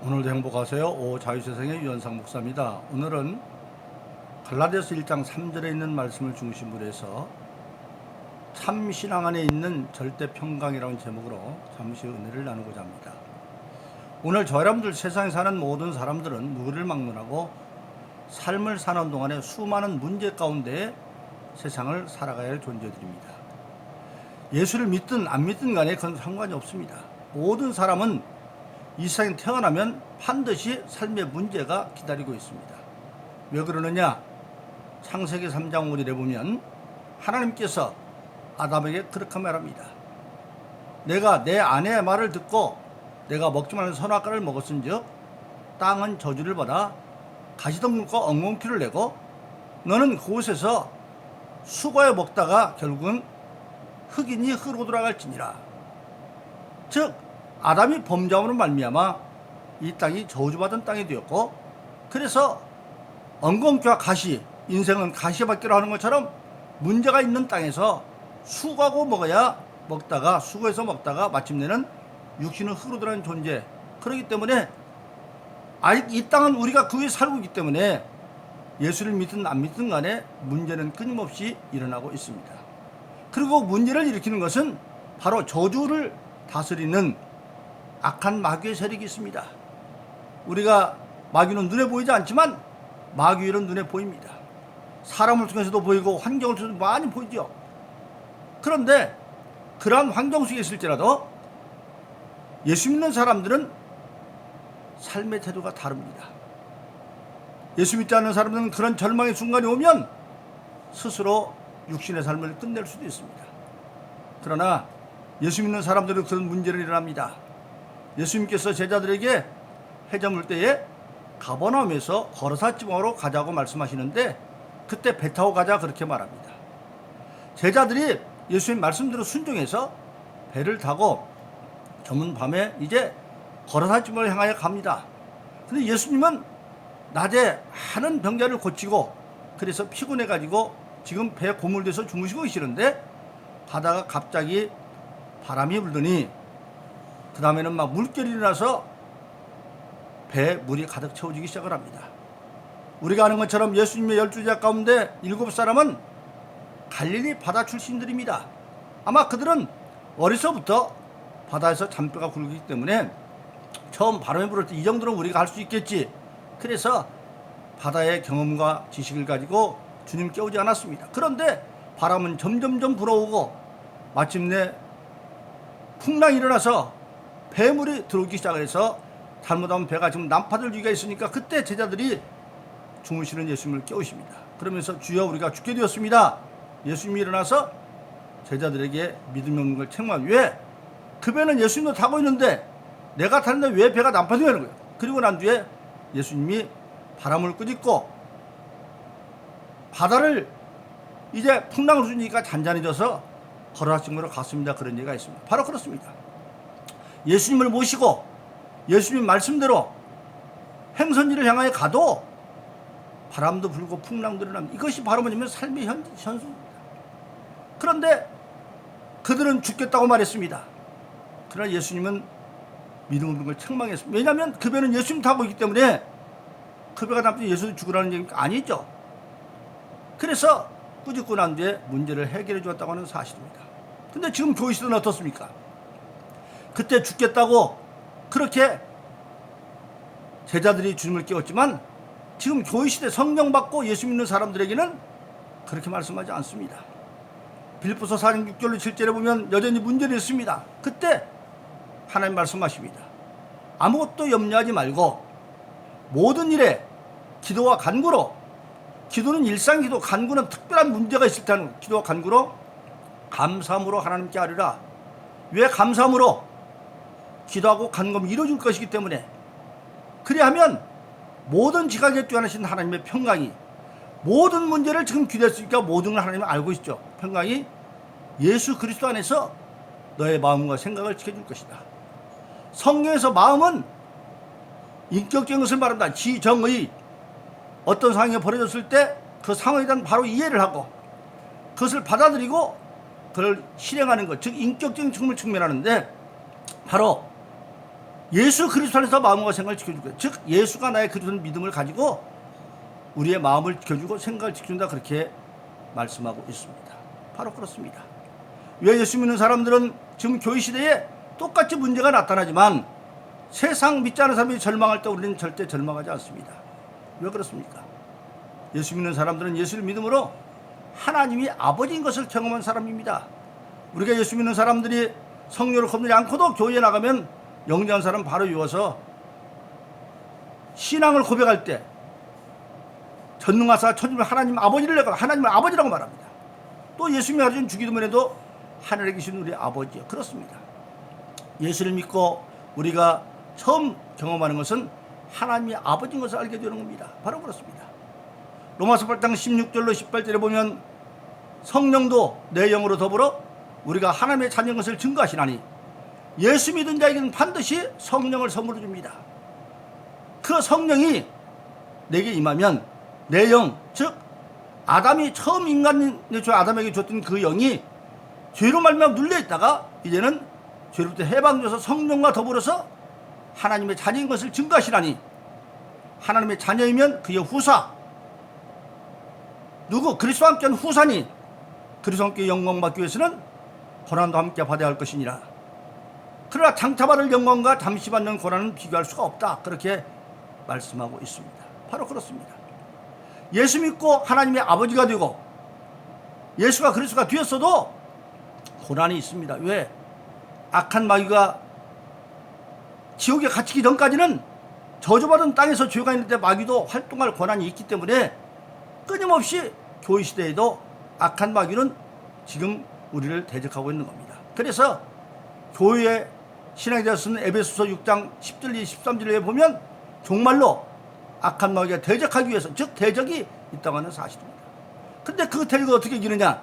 오늘도 행복하세요. 자유세상의 유현상 목사입니다. 오늘은 갈라디아서 1장 3절에 있는 말씀을 중심으로 해서 참신앙 안에 있는 절대평강이라는 제목으로 잠시 은혜를 나누고자 합니다. 오늘 저 여러분들 세상에 사는 모든 사람들은 누구를 막론하고 삶을 사는 동안에 수많은 문제 가운데 세상을 살아가야 할 존재들입니다. 예수를 믿든 안 믿든 간에 그건 상관이 없습니다. 모든 사람은 이 세상에 태어나면 반드시 삶의 문제가 기다리고 있습니다. 왜 그러느냐? 창세기 3장 5절에 보면 하나님께서 아담에게 그렇게 말합니다. 내가 내 아내의 말을 듣고 내가 먹지 말는 선악과를 먹었은즉 땅은 저주를 받아 가시덤불과 엉겅퀴를 내고 너는 그곳에서 수고해 먹다가 결국은 흑인이 흙으로 돌아갈지니라. 즉 아담이 범죄함으로 말미암아 이 땅이 저주받은 땅이 되었고, 그래서 엉겅퀴와 가시, 인생은 가시밭기로 하는 것처럼 문제가 있는 땅에서 수고하고 먹다가 수고해서 먹다가 마침내는 육신은 흙으로 들어가는 존재. 그렇기 때문에 이 땅은 우리가 그 위에 살고 있기 때문에 예수를 믿든 안 믿든 간에 문제는 끊임없이 일어나고 있습니다. 그리고 문제를 일으키는 것은 바로 저주를 다스리는 악한 마귀의 세력이 있습니다. 우리가 마귀는 눈에 보이지 않지만 마귀는 눈에 보입니다. 사람을 통해서도 보이고 환경을 통해서도 많이 보이죠. 그런데 그러한 환경 속에 있을지라도 예수 믿는 사람들은 삶의 태도가 다릅니다. 예수 믿지 않는 사람들은 그런 절망의 순간이 오면 스스로 육신의 삶을 끝낼 수도 있습니다. 그러나 예수 믿는 사람들은 그런 문제를 일어납니다. 예수님께서 제자들에게 해저물 때에 가버나움에서 거르사 지방으로 가자고 말씀하시는데 그때 배 타고 가자 그렇게 말합니다. 제자들이 예수님 말씀대로 순종해서 배를 타고 저문 밤에 이제 거르사 지방을 향하여 갑니다. 근데 예수님은 낮에 많은 병자를 고치고 그래서 피곤해가지고 지금 배에 고물돼서 주무시고 계시는데 가다가 갑자기 바람이 불더니 그 다음에는 막 물결이 일어나서 배에 물이 가득 채워지기 시작을 합니다. 우리가 아는 것처럼 예수님의 12제자 가운데 7사람은 갈릴리 바다 출신들입니다. 아마 그들은 어려서부터 바다에서 잔뼈가 굵기 때문에 처음 바람이 불을 때 이 정도는 우리가 할 수 있겠지. 그래서 바다의 경험과 지식을 가지고 주님 깨우지 않았습니다. 그런데 바람은 점점점 불어오고 마침내 풍랑이 일어나서 배물이 들어오기 시작을 해서 잘못하면 배가 지금 난파될 위기가 있으니까 그때 제자들이 주무시는 예수님을 깨우십니다. 그러면서 주여 우리가 죽게 되었습니다. 예수님이 일어나서 제자들에게 믿음이 없는 걸 책망. 왜? 그 배는 예수님도 타고 있는데 내가 타는데 왜 배가 난파되는 거예요? 그리고 난 뒤에 예수님이 바람을 끄집고 바다를 이제 풍랑을 주니까 잔잔해져서 걸어가심으로 갔습니다. 그런 얘기가 있습니다. 바로 그렇습니다. 예수님을 모시고 예수님 말씀대로 행선지를 향하여 가도 바람도 불고 풍랑도 일어납니다. 이것이 바로 뭐냐면 삶의 현수입니다. 그런데 그들은 죽겠다고 말했습니다. 그러나 예수님은 믿음 없는 걸 책망했습니다. 왜냐하면 그 배는 예수님 타고 있기 때문에 그 배가 남편이 예수를 죽으라는 얘기가 아니죠. 그래서 꾸짖고 난 뒤에 문제를 해결해 주었다고 하는 사실입니다. 근데 지금 교회 시대는 어떻습니까? 그때 죽겠다고 그렇게 제자들이 주님을 깨웠지만 지금 교회 시대 성령 받고 예수 믿는 사람들에게는 그렇게 말씀하지 않습니다. 빌립보서 4장 6절로 7절에 보면 여전히 문제는 있습니다. 그때 하나님 말씀하십니다. 아무것도 염려하지 말고 모든 일에 기도와 간구로, 기도는 일상기도, 간구는 특별한 문제가 있을 때는 기도와 간구로 감사함으로 하나님께 아뢰라. 왜 감사함으로? 기도하고 간구하면 이루어질 것이기 때문에. 그리하면 모든 지각에 뛰어나신 하나님의 평강이 모든 문제를 지금 기도했으니까 모든 걸 하나님은 알고 있죠. 평강이 예수 그리스도 안에서 너의 마음과 생각을 지켜줄 것이다. 성경에서 마음은 인격적인 것을 말합니다. 지정의. 어떤 상황이 벌어졌을 때 그 상황에 대한 바로 이해를 하고 그것을 받아들이고 그걸 실행하는 것, 즉 인격적인 측면을 측면하는데 바로 예수 그리스도 안에서 마음과 생각을 지켜주고, 즉 예수가 나의 그리스도의 믿음을 가지고 우리의 마음을 지켜주고 생각을 지켜준다, 그렇게 말씀하고 있습니다. 바로 그렇습니다. 왜 예수 믿는 사람들은 지금 교회 시대에 똑같이 문제가 나타나지만 세상 믿지 않는 사람이 절망할 때 우리는 절대 절망하지 않습니다. 왜 그렇습니까? 예수 믿는 사람들은 예수를 믿음으로 하나님이 아버지인 것을 경험한 사람입니다. 우리가 예수 믿는 사람들이 성령을 겁내지 않고도 교회에 나가면 영리한 사람 바로 이어서 신앙을 고백할 때 전능하사 천지를 하나님 아버지를 내가 하나님을 아버지라고 말합니다. 또 예수님이 가르친 주기도문에도 하늘에 계신 우리 아버지요. 그렇습니다. 예수를 믿고 우리가 처음 경험하는 것은 하나님이 아버지인 것을 알게 되는 겁니다. 바로 그렇습니다. 로마서 8장 16절로 18절에 보면 성령도 내 영으로 더불어 우리가 하나님의 자녀인 것을 증거하시나니 예수 믿은 자에게는 반드시 성령을 선물로 줍니다. 그 성령이 내게 임하면 내 영, 즉 아담이 처음 인간의 아담에게 줬던 그 영이 죄로 말미암아 눌려있다가 이제는 죄로부터 해방되어서 성령과 더불어서 하나님의 자녀인 것을 증거하시나니 하나님의 자녀이면 그의 후사, 누구? 그리스도와 함께한 후사니 그리스도와 함께 영광받기 위해서는 고난도 함께 받아야 할 것이니라. 그러나 장차 받을 영광과 잠시 받는 고난은 비교할 수가 없다, 그렇게 말씀하고 있습니다. 바로 그렇습니다. 예수 믿고 하나님의 아버지가 되고 예수가 그리스도가 되었어도 고난이 있습니다. 왜? 악한 마귀가 지옥에 갇히기 전까지는 저주받은 땅에서 죄가 있는데 마귀도 활동할 권한이 있기 때문에 끊임없이 교회 시대에도 악한 마귀는 지금 우리를 대적하고 있는 겁니다. 그래서 교회의 신앙에 대해서는 에베소서 6장 10절 13절에 보면 정말로 악한 마귀가 대적하기 위해서, 즉 대적이 있다고 하는 사실입니다. 근데 그 대적을 어떻게 이기느냐?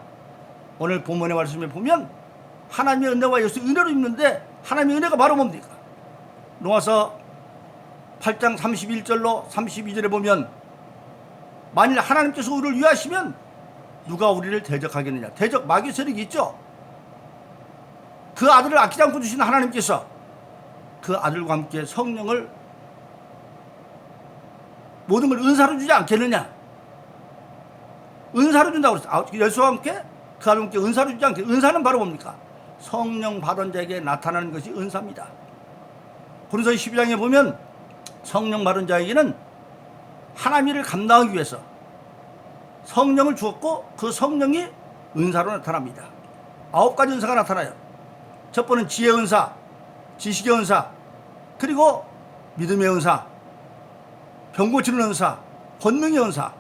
오늘 본문의 말씀에 보면 하나님의 은혜와 예수의 은혜로 입는데 하나님의 은혜가 바로 뭡니까? 로마서 8장 31절로 32절에 보면 만일 하나님께서 우리를 위하시면 누가 우리를 대적하겠느냐? 대적 마귀 세력이 있죠. 그 아들을 아끼지 않고 주신 하나님께서 그 아들과 함께 성령을 모든 걸 은사로 주지 않겠느냐? 은사로 준다고 그랬어요. 예수와 함께 그 아들과 함께 은사로 주지 않겠느냐? 은사는 바로 뭡니까? 성령 받은 자에게 나타나는 것이 은사입니다. 고린도서 12장에 보면 성령 받은 자에게는 하나님을 감당하기 위해서 성령을 주었고 그 성령이 은사로 나타납니다. 9가지 은사가 나타나요. 첫 번째는 지혜의 은사, 지식의 은사, 그리고 믿음의 은사, 병 고치는 은사, 권능의 은사,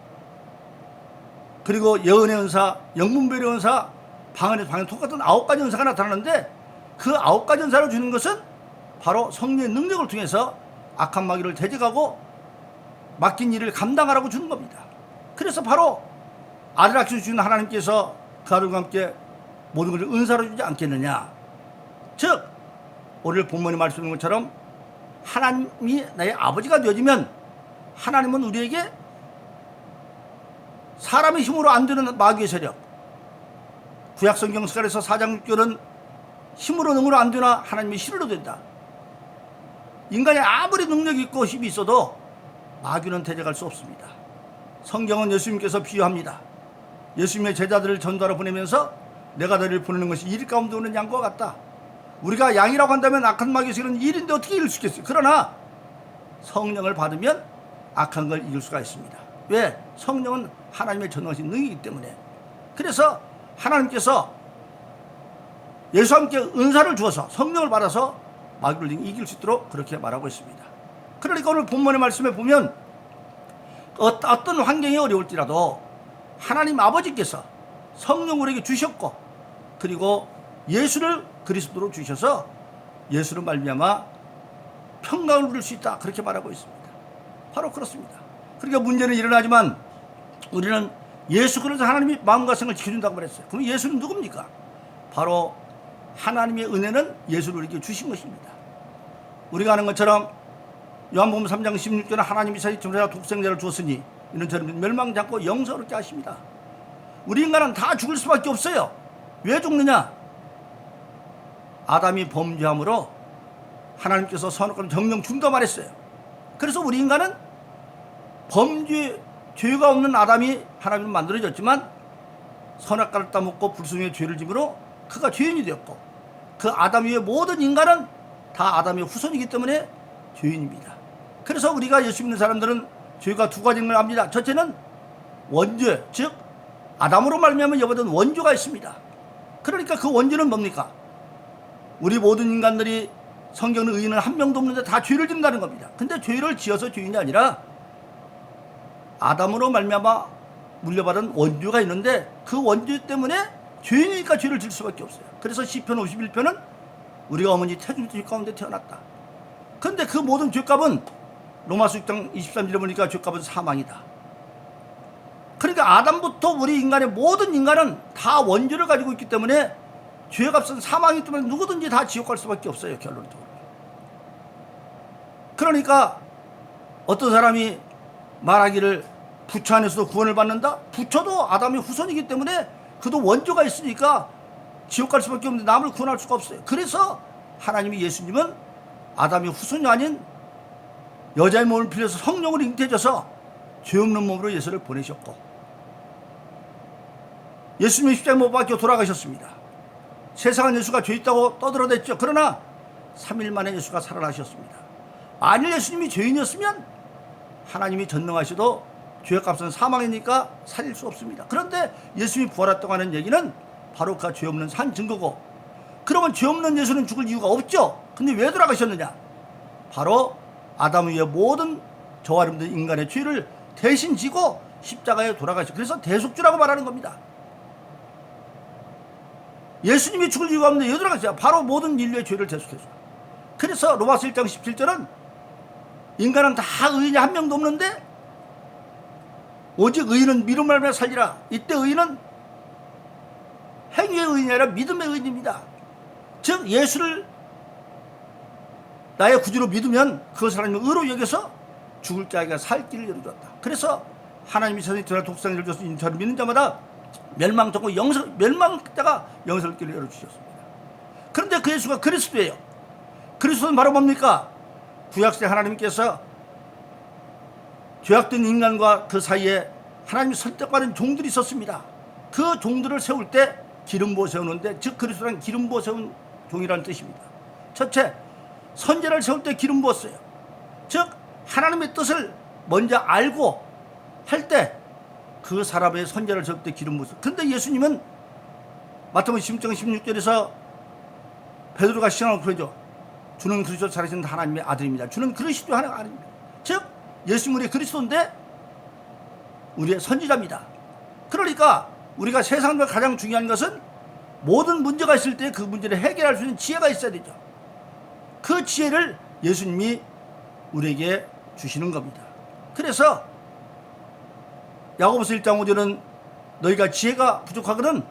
그리고 예언의 은사, 영분별의 은사, 방언의 똑같은 9가지 은사가 나타나는데 그 9가지 은사를 주는 것은 바로 성령의 능력을 통해서 악한 마귀를 대적하고 맡긴 일을 감당하라고 주는 겁니다. 그래서 바로 아들 아끼어 주신 하나님께서 그 아들과 함께 모든 것을 은사로 주지 않겠느냐? 즉 오늘 본문에 말씀하신 것처럼 하나님이 나의 아버지가 되어지면 하나님은 우리에게 사람의 힘으로 안 되는 마귀의 세력, 구약성경 스가랴서 4장 6절은 힘으로 능으로 안 되나 하나님의 실로 된다. 인간이 아무리 능력이 있고 힘이 있어도 마귀는 대적할 수 없습니다. 성경은 예수님께서 비유합니다. 예수님의 제자들을 전도하러 보내면서 내가 너희를 보내는 것이 일 가운데 오는 양과 같다. 우리가 양이라고 한다면 악한 마귀의 세력은 일인데 어떻게 이길 수 있겠어요? 그러나 성령을 받으면 악한 걸 이길 수가 있습니다. 왜? 성령은 하나님의 전능하신 능이기 때문에. 그래서 하나님께서 예수와 함께 은사를 주어서 성령을 받아서 마귀를 이길 수 있도록 그렇게 말하고 있습니다. 그러니까 오늘 본문의 말씀에 보면 어떤 환경이 어려울지라도 하나님 아버지께서 성령 우리에게 주셨고 그리고 예수를 그리스도로 주셔서 예수로 말미암아 평강을 누릴 수 있다, 그렇게 말하고 있습니다. 바로 그렇습니다. 그러니까 문제는 일어나지만 우리는 예수 그리스도 하나님이 마음과 생각을 지켜준다고 말했어요. 그럼 예수는 누굽니까? 바로 하나님의 은혜는 예수를 우리에게 주신 것입니다. 우리가 아는 것처럼 요한복음 3장 16절에 하나님이 자기 전자 독생자를 주었으니 이는 저는 멸망지 않고 영생을 얻게 하십니다. 우리 인간은 다 죽을 수밖에 없어요. 왜 죽느냐? 아담이 범죄함으로 하나님께서 선악과를 정령 중다 말했어요. 그래서 우리 인간은 죄가 없는 아담이 하나님은 만들어졌지만 선악과를 따먹고 불순종의 죄를 지므로 그가 죄인이 되었고, 그 아담 위의 모든 인간은 다 아담의 후손이기 때문에 죄인입니다. 그래서 우리가 예수 믿는 사람들은 죄가 두 가지인 걸 압니다. 첫째는 원죄, 즉 아담으로 말미암아 여받은 원죄가 있습니다. 그러니까 그 원죄는 뭡니까? 우리 모든 인간들이 성경의 의인은 한 명도 없는데 다 죄를 짓는다는 겁니다. 근데 죄를 지어서 죄인이 아니라 아담으로 말미암아 물려받은 원죄가 있는데 그 원죄 때문에 죄인이니까 죄를 질 수밖에 없어요. 그래서 시편 51편은 우리가 어머니 태중의 죄 가운데 태어났다. 그런데 그 모든 죄값은 로마서 6장 23절에 보니까 죄값은 사망이다. 그러니까 아담부터 우리 인간의 모든 인간은 다 원죄를 가지고 있기 때문에 죄값은 사망이기 때문에 누구든지 다 지옥 갈 수밖에 없어요, 결론적으로. 그러니까 어떤 사람이 말하기를 부처 안에서도 구원을 받는다? 부처도 아담의 후손이기 때문에 그도 원죄가 있으니까 지옥 갈 수밖에 없는데 남을 구원할 수가 없어요. 그래서 하나님이 예수님은 아담의 후손이 아닌 여자의 몸을 빌려서 성령으로 잉태해져서 죄 없는 몸으로 예수를 보내셨고, 예수님이 십자가에 못 박혀 돌아가셨습니다. 세상은 예수가 죄 있다고 떠들어댔죠. 그러나 3일 만에 예수가 살아나셨습니다. 만일 예수님이 죄인이었으면 하나님이 전능하셔도 죄의 값은 사망이니까 살릴 수 없습니다. 그런데 예수님이 부활했다고 하는 얘기는 바로 그 죄 없는 산 증거고, 그러면 죄 없는 예수는 죽을 이유가 없죠. 근데 왜 돌아가셨느냐? 바로 아담 위의 모든 저와 여러분들 인간의 죄를 대신 지고 십자가에 돌아가셨어요. 그래서 대속주라고 말하는 겁니다. 예수님이 죽을 이유가 없는데 왜 돌아가셨어요? 바로 모든 인류의 죄를 대속해줘요. 그래서 로마서 1장 17절은 인간은 다 의인이 한 명도 없는데 오직 의인은 믿음으로 말미암아 살리라. 이때 의인은 행위의 의인이 아니라 믿음의 의인입니다. 즉 예수를 나의 구주로 믿으면 그것을 하나님은 의로 여겨서 죽을 자에게 살 길을 열어주었다. 그래서 하나님이 세상에 전할 독생자를 줘서 인처를 믿는 자마다 멸망토고 멸망자가 영생의 길을 열어주셨습니다. 그런데 그 예수가 그리스도예요. 그리스도는 바로 뭡니까? 구약시대 하나님께서 죄악된 인간과 그 사이에 하나님이 선택받은 종들이 있었습니다. 그 종들을 세울 때 기름 부어 세우는데, 즉 그리스도는 기름 부어 세운 종이라는 뜻입니다. 첫째, 선지자를 세울 때 기름 부었어요. 즉 하나님의 뜻을 먼저 알고 할 때 그 사람의 선지자를 세울 때 기름 부었어요. 그런데 예수님은 마태복음 16장 16절에서 베드로가 시험을 그러죠. 주는 그리스도 살아계신 하나님의 아들입니다. 주는 그리스도 하나님의 아들입니다. 즉 예수님은 우리의 그리스도인데 우리의 선지자입니다. 그러니까 우리가 세상과 가장 중요한 것은 모든 문제가 있을 때 그 문제를 해결할 수 있는 지혜가 있어야 되죠. 그 지혜를 예수님이 우리에게 주시는 겁니다. 그래서 야고보서 1장 5절은 너희가 지혜가 부족하거든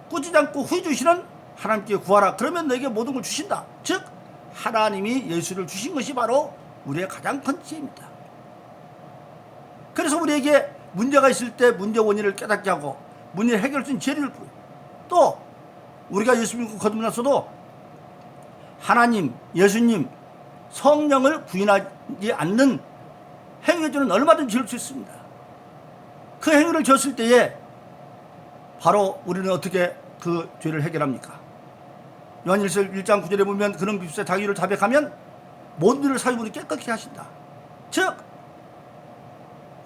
꾸짖지 않고 후히 주시는 하나님께 구하라. 그러면 너에게 모든 걸 주신다. 즉 하나님이 예수를 주신 것이 바로 우리의 가장 큰 지혜입니다. 그래서 우리에게 문제가 있을 때 문제 원인을 깨닫게 하고 문제를 해결할 수 있는 지혜를 부여. 또 우리가 예수 믿고 거듭났어도 하나님, 예수님, 성령을 부인하지 않는 행위를 얼마든지 지을 수 있습니다. 그 행위를 지었을 때에 바로 우리는 어떻게 그 죄를 해결합니까? 요한일서 1장 9절에 보면 그런 비슷해 자기를 자백하면 모든 일을 사유분이 깨끗게 하신다. 즉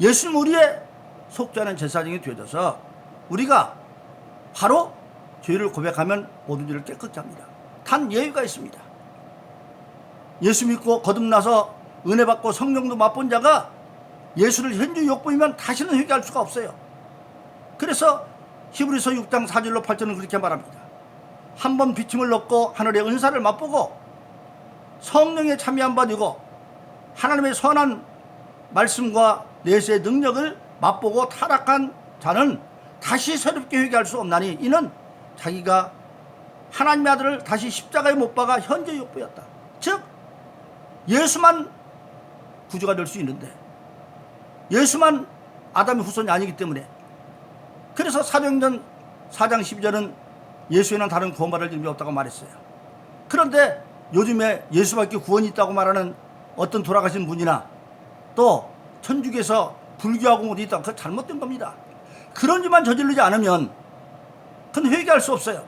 예수님 우리의 속죄하는 제사장이 되어져서 우리가 바로 죄를 고백하면 모든 일을 깨끗게 합니다. 단 예외가 있습니다. 예수 믿고 거듭나서 은혜 받고 성령도 맛본 자가 예수를 현주 욕보이면 다시는 회개할 수가 없어요. 그래서 히브리서 6장 4절로 8절은 그렇게 말합니다. 한번 비침을 얻고 하늘의 은사를 맛보고 성령에 참여한 바 되고 하나님의 선한 말씀과 내세의 능력을 맛보고 타락한 자는 다시 새롭게 회개할 수 없나니 이는 자기가 하나님의 아들을 다시 십자가에 못 박아 현재 욕보였다. 즉 예수만 구주가 될 수 있는데 예수만 아담의 후손이 아니기 때문에, 그래서 사도행전 4장 12절은 예수에는 다른 구원받을 이름이 없다고 말했어요. 그런데 요즘에 예수밖에 구원이 있다고 말하는 어떤 돌아가신 분이나 또 천주교에서 불교하고 뭐 있다, 그거 잘못된 겁니다. 그런 짓만 저지르지 않으면 그건 회개할 수 없어요.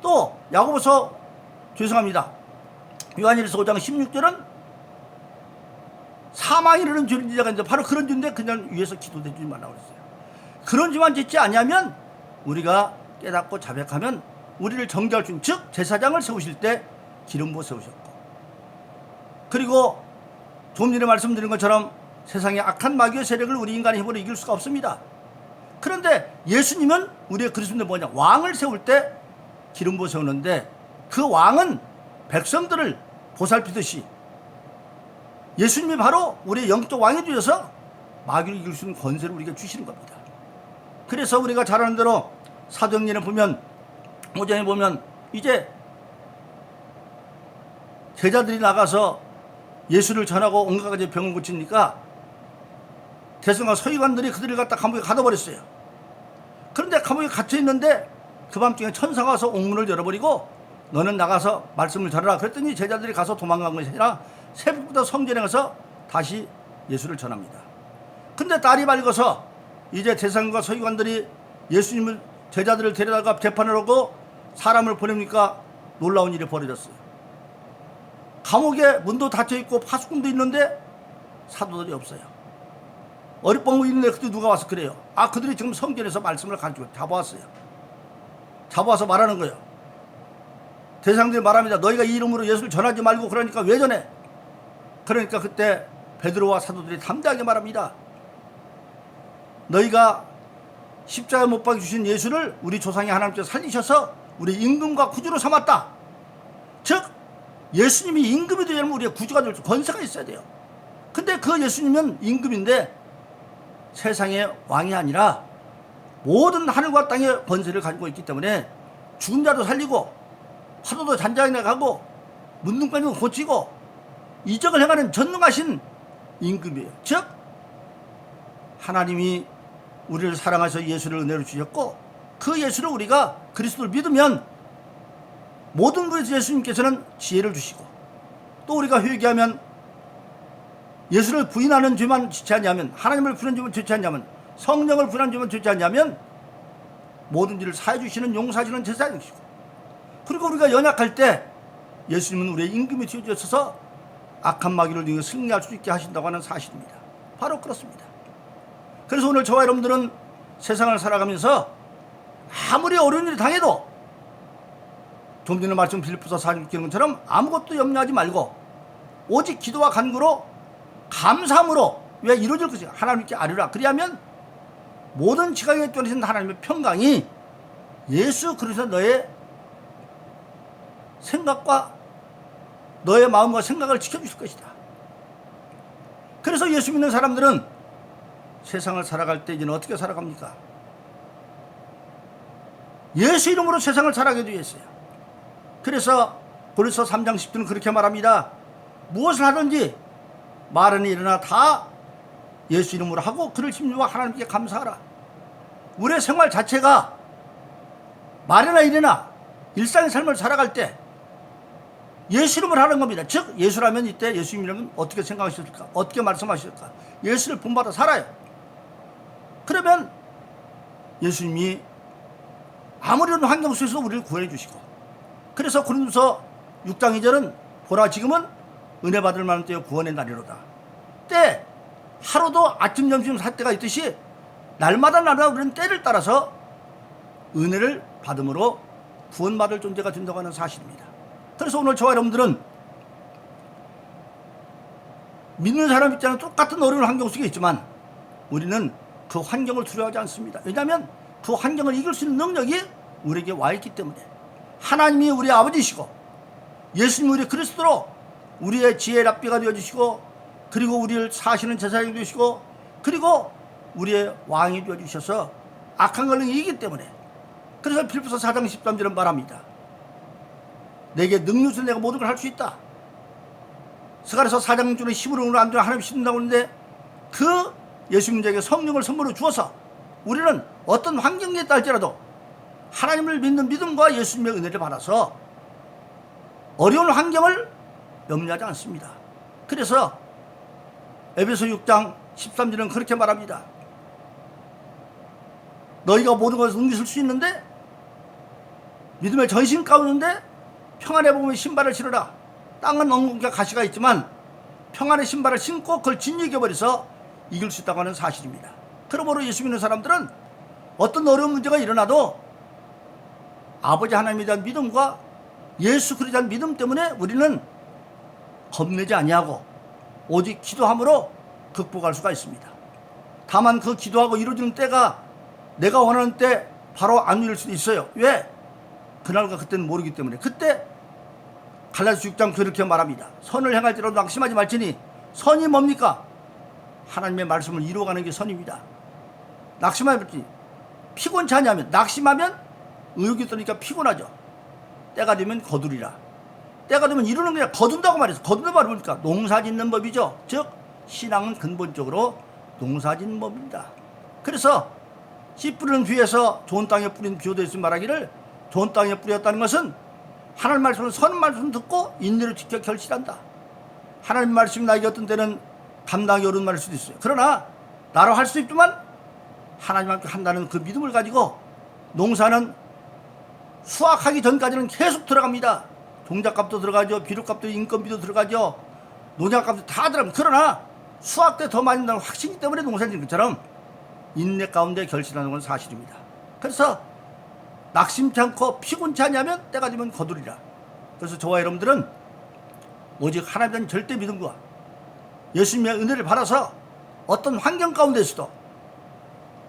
또 야고보서 죄송합니다. 요한일서 5장 16절은 사망에 이르는 죄를 지자가 있는데 바로 그런 죄인데 그냥 위에서 기도해 주지 말라고 그랬어요. 그런 죄만 짓지 아니하면 우리가 깨닫고 자백하면 우리를 정죄할 수 있는, 즉 제사장을 세우실 때 기름 부어 세우셨고, 그리고 좀 전에 말씀드린 것처럼 세상의 악한 마귀의 세력을 우리 인간의 힘으로 이길 수가 없습니다. 그런데 예수님은 우리의 그리스도인데 뭐냐, 왕을 세울 때 기름 부어 세우는데 그 왕은 백성들을 보살피듯이 예수님이 바로 우리의 영적 왕이 되어서 마귀를 이길 수 있는 권세를 우리에게 주시는 겁니다. 그래서 우리가 잘 아는 대로 사도행전에 보면, 오전에 보면 이제 제자들이 나가서 예수를 전하고 온갖 가지 병을 고치니까 대성과 서기관들이 그들을 갖다 감옥에 가둬버렸어요. 그런데 감옥에 갇혀 있는데 그 밤중에 천사가 와서 옥문을 열어버리고 너는 나가서 말씀을 전하라 그랬더니 제자들이 가서 도망간 것이 아니라 새벽부터 성전에 가서 다시 예수를 전합니다. 근데 날이 밝아서 이제 대성과 서기관들이 예수님을, 제자들을 데려다가 재판을 하고 사람을 보내니까 놀라운 일이 벌어졌어요. 감옥에 문도 닫혀있고 파수꾼도 있는데 사도들이 없어요. 어릿방울 있는데 그때 누가 와서 그래요. 아, 그들이 지금 성전에서 말씀을 가지고 잡아왔어요. 잡아와서 말하는 거예요. 대상들이 말합니다. 너희가 이 이름으로 예수를 전하지 말고 그러니까 왜 전해? 그러니까 그때 베드로와 사도들이 담대하게 말합니다. 너희가 십자가에 못 박혀 주신 예수를 우리 조상이 하나님께서 살리셔서 우리 임금과 구주로 삼았다. 즉 예수님이 임금이 되려면 우리의 구주가 될 권세가 있어야 돼요. 근데 그 예수님은 임금인데 세상의 왕이 아니라 모든 하늘과 땅의 권세를 가지고 있기 때문에 죽은 자도 살리고 파도도 잔잔하게 가고 문둥병도 고치고 이적을 행하는 전능하신 임금이에요. 즉 하나님이 우리를 사랑하셔서 예수를 은혜로 주셨고 그 예수를 우리가 그리스도를 믿으면 모든 분에서 예수님께서는 지혜를 주시고 또 우리가 회개하면 예수를 부인하는 죄만 좋지 않냐면, 하나님을 부인하는 죄만 좋지 않냐면, 성령을 부인하는 죄만 좋지 않냐면 모든 일을 사해 주시는 용서하시는 제사장이시고, 그리고 우리가 연약할 때 예수님은 우리의 임금이 되어주셔서 악한 마귀를 이겨 승리할 수 있게 하신다고 하는 사실입니다. 바로 그렇습니다. 그래서 오늘 저와 여러분들은 세상을 살아가면서 아무리 어려운 일이 당해도 좀 전에 말씀 빌립보서 4:6절처럼 아무것도 염려하지 말고 오직 기도와 간구로 감사함으로 왜 이루어질 것이 하나님께 아뢰라. 그리하면 모든 지각에 떨어진 하나님의 평강이 예수 그리스도 너의 생각과 너의 마음과 생각을 지켜주실 것이다. 그래서 예수 믿는 사람들은 세상을 살아갈 때 이제는 어떻게 살아갑니까? 예수 이름으로 세상을 살아가게 되어 있어요. 그래서 고린도서 3장 10절은 그렇게 말합니다. 무엇을 하든지 말은 일어나 다 예수 이름으로 하고 그를 심지어 하나님께 감사하라. 우리의 생활 자체가 말이나 일이나 일상의 삶을 살아갈 때 예수 이름을 하는 겁니다. 즉 예수라면 이때 예수님이라면 어떻게 생각하실까? 어떻게 말씀하실까? 예수를 본받아 살아요. 그러면 예수님이 아무리 환경 속에서 우리를 구원해 주시고, 그래서 고린도서 6장 2절은 보라 지금은 은혜 받을 만한 때에 구원의 날이로다. 때 하루도 아침 점심 살 때가 있듯이 날마다 우리는 때를 따라서 은혜를 받음으로 구원받을 존재가 된다고 하는 사실입니다. 그래서 오늘 저와 여러분들은 믿는 사람 입장은 똑같은 어려운 환경 속에 있지만 우리는 그 환경을 두려워하지 않습니다. 왜냐하면 그 환경을 이길 수 있는 능력이 우리에게 와 있기 때문에 하나님이 우리 아버지시고 예수님이 우리 그리스도로 우리의 지혜의 랍비가 되어주시고 그리고 우리를 사시는 제사장이 되시고 그리고 우리의 왕이 되어주셔서 악한 걸로 이기기 때문에, 그래서 빌립보서 4장 13절은 말합니다. 내게 능력 있어 내가 모든 걸 할 수 있다. 스가랴서 4장 중에 힘으로 안 되면 하나님 신는다고 하는데 그 예수님에게 성령을 선물로 주어서 우리는 어떤 환경에 있다 할지라도 하나님을 믿는 믿음과 예수님의 은혜를 받아서 어려운 환경을 염려하지 않습니다. 그래서 에베소 6장 13절은 그렇게 말합니다. 너희가 모든 것을 움직일 수 있는데 믿음의 전신 가운데 평안의 복음의 신발을 신으라. 땅은 엉궁과 가시가 있지만 평안의 신발을 신고 그걸 진이겨버려서 이길 수 있다고 하는 사실입니다. 그러므로 예수 믿는 사람들은 어떤 어려운 문제가 일어나도 아버지 하나님에 대한 믿음과 예수 그리스도에 대한 믿음 때문에 우리는 겁내지 아니하고 오직 기도함으로 극복할 수가 있습니다. 다만 그 기도하고 이루어지는 때가 내가 원하는 때 바로 안 이룰 수도 있어요. 왜? 그날과 그때는 모르기 때문에. 그때 갈라디아서 6장 그렇게 말합니다. 선을 행할지라도 낙심하지 말지니 선이 뭡니까? 하나님의 말씀을 이루어가는 게 선입니다. 낙심하지 말지. 피곤치 않냐면 낙심하면 의욕이 떠니까 피곤하죠. 때가 되면 거두리라. 때가 되면 이루는 게 아니라 거둔다고 말해서 거둔다 말이 뭡니까? 농사짓는 법이죠. 즉 신앙은 근본적으로 농사짓는 법입니다. 그래서 씨 뿌리는 귀에서 좋은 땅에 뿌린 비유도 있으면 말하기를 좋은 땅에 뿌렸다는 것은 하나님 말씀을 선 말씀 듣고 인내를 지켜 결실한다. 하나님 말씀이 나에게 어떤 때는 감당이 어려운 말일 수도 있어요. 그러나 나로 할 수 있지만 하나님과 함께 한다는 그 믿음을 가지고 농사는 수확하기 전까지는 계속 들어갑니다. 종잣값도 들어가죠. 비료값도 인건비도 들어가죠. 농약값도 다 들어갑니다. 그러나 수확 때 더 많이 나는 확신이 때문에 농사를 짓는 것처럼 인내 가운데 결실하는 건 사실입니다. 그래서 낙심치 않고 피곤치 않냐면 때가 되면 거두리라. 그래서 저와 여러분들은 오직 하나님에 대한 절대 믿음과 예수님의 은혜를 받아서 어떤 환경 가운데서도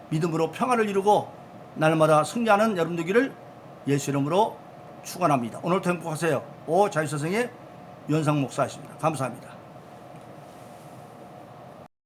믿음으로 평안을 이루고 날마다 승리하는 여러분 되기를 예수 이름으로 축원합니다. 오늘도 행복하세요. 자유세상의 유현상 목사였습니다. 감사합니다.